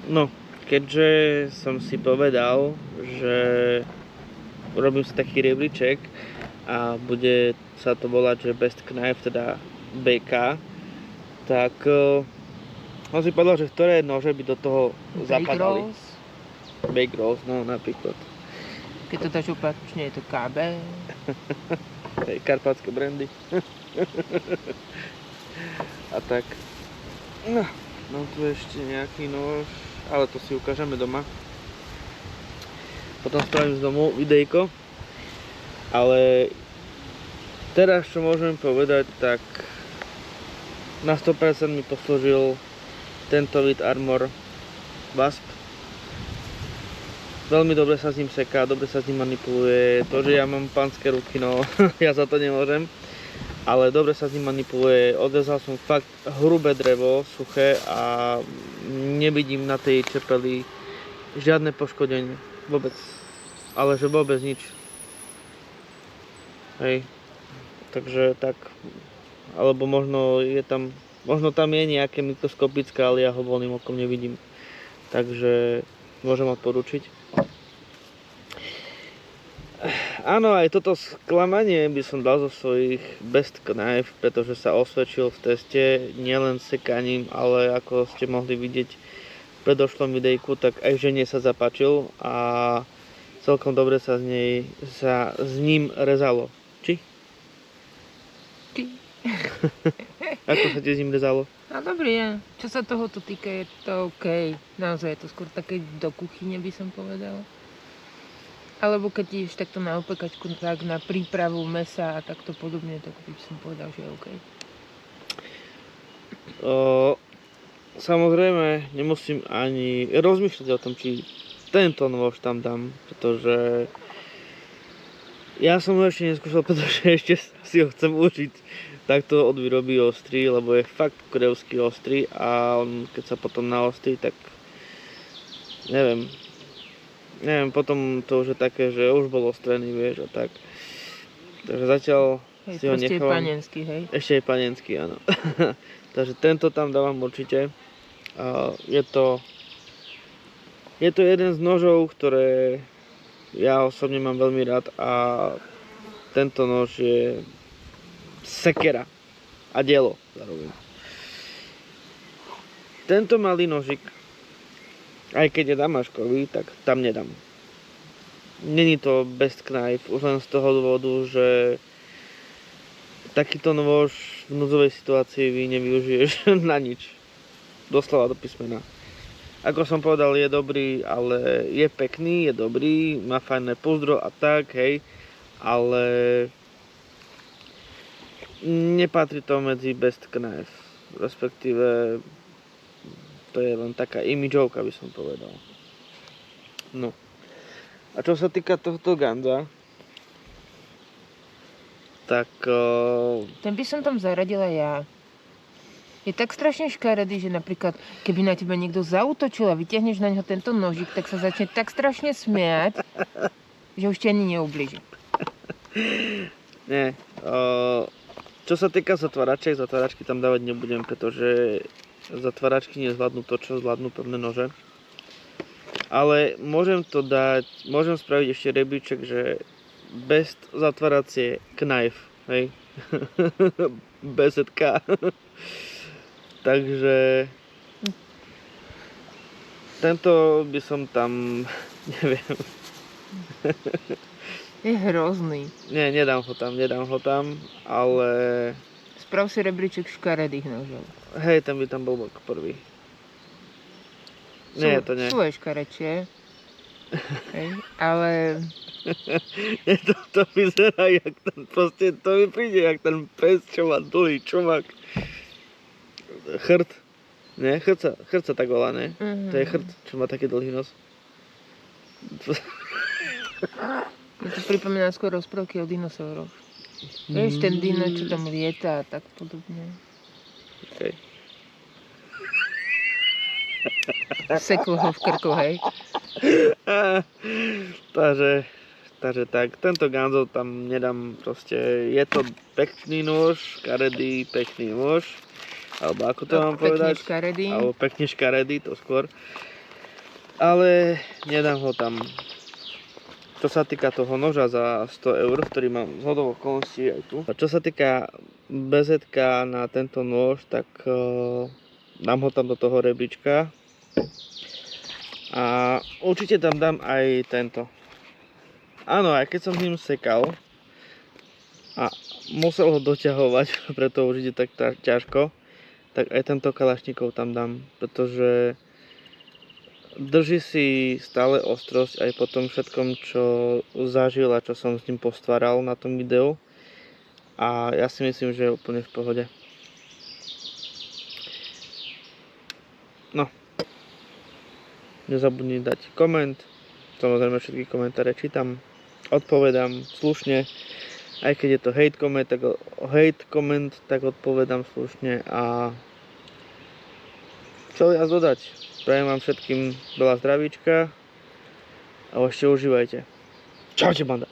No, keďže som si povedal, že urobím si taký rebríček a bude sa to volať, že Best Knife, teda BK, tak som si povedal, že ktoré nože by do toho zapadali. Bake Rolls, no napríklad. Keď to dáš opačne, je to KB. Hej, karpátske brandy. A tak. No, mám tu ešte nejaký nož, ale to si ukážeme doma. Potom spravím z domu videjko. Ale teraz, čo môžem povedať, tak na 100% mi poslúžil tento Elite Armor Wasp. Veľmi dobre sa s ním seká, dobre sa s ním manipuluje. To, že ja mám pánske ruky, no ja za to nemôžem. Ale dobre sa s ním manipuluje. Odrezal som fakt hrubé drevo, suché a nevidím na tej čepeli žiadne poškodenie. Vôbec. Ale že vôbec nič. Hej. Takže tak. Alebo možno je tam, možno tam je nejaké mikroskopické, ale ja ho voľným okom nevidím. Takže môžem odporučiť. Áno, aj toto sklamanie by som dal zo svojich Best Knife, pretože sa osvedčil v teste nielen sekaním, ale ako ste mohli vidieť v predošlom videjku, tak aj žene sa zapáčil a celkom dobre sa s ním rezalo. Či? Ako sa ti s ním rezalo? No dobrý je. Čo sa tohoto týka, je to OK. Naozaj je to skôr také do kuchyne, by som povedala. Alebo keď ideš takto na opekačku, tak na prípravu mesa a takto podobne, tak by som povedal, že je OK. Samozrejme, nemusím ani rozmýšľať o tom, či tento nôž tam dám, pretože ja som ho ešte neskúšal, pretože ešte si ho chcem užiť. Takto od výroby ostrý, lebo je fakt kurevský ostrý a on, keď sa potom naostrí, tak neviem, potom to už je také, že už bol ostrený, vieš, a tak. Takže zatiaľ Hej, si ho nechávam. Ešte je panenský, hej? Ešte je panenský, áno. Takže tento tam dávam určite. Je to jeden z nožov, ktoré ja osobne mám veľmi rád a tento nož je sekera a dielo zároveň. Tento malý nožik, aj keď je damaškový, tak tam nedám. Není to Best Knife, už len z toho dôvodu, že takýto nôž v núdzovej situácii vy nevyužiješ na nič. Doslova do písmena. Ako som povedal, je dobrý, ale je pekný, je dobrý, má fajné pouzdro a tak, hej, ale nepatrí to medzi Best Knife, respektíve to je len taká imidžovka, by som povedal. No. A čo sa týka tohto ganza, tak Ten by som tam zaradila ja. Je tak strašne škaredý, že napríklad, keby na teba niekto zaútočil a vytiahneš na neho tento nožik, tak sa začne tak strašne smiať, že už ti ani neublíži. Nie. Čo sa týka zatváračky tam dávať nebudem, pretože zatváračky nezvládnu to, čo zvládnu pevné nože. Ale môžem spraviť ešte rebríček, že best zatváracie knife, hej. BZK. Takže tento by som tam, neviem. Je hrozný. Nie, nedám ho tam, ale Sprav si rebríček škaredých nožov. hej, ten by tam bol ako prvý. Nie, to nie. Sú aj škarečie. Hej, ale To vyzerá jak ten, proste to mi príde jak ten pes, čo má dlhý čumak. Chrt. Nie, chrt sa tak volá, ne? To je chrt, čo má taký dlhý nos. mi to pripomína skôr rozprávky o dinosauroch. Vieš, ten dino, čo tam lieta a tak podobne. Okay. Seklo ho v krku, hej. Takže tak, tento ganzo tam nedám proste, je to pekný nôž, škaredý, pekný nôž, alebo ako to mám povedať? Pekne škaredý. Alebo pekne škaredý, to skôr. Ale nedám ho tam. Čo sa týka toho noža za 100 eur, ktorý mám zhodou okolností aj tu. A čo sa týka bezetka na tento nôž, tak dám ho tam do toho rebríčka. A určite tam dám aj tento. Áno, aj keď som s ním sekal a musel ho doťahovať, preto už ide tak ťažko, tak aj tento kalašníkov tam dám, pretože drží si stále ostrosť aj po tom všetkom, čo zažil a čo som s ním postváral na tom videu. A ja si myslím, že je úplne v pohode. No. Nezabudni dať koment. Samozrejme všetky komentáre čítam, odpovedám slušne. Aj keď je to hate koment, tak odpovedám slušne. A čo viac dodať? Prajem vám všetkým veľa zdravíčka a ešte užívajte. Čaute, banda.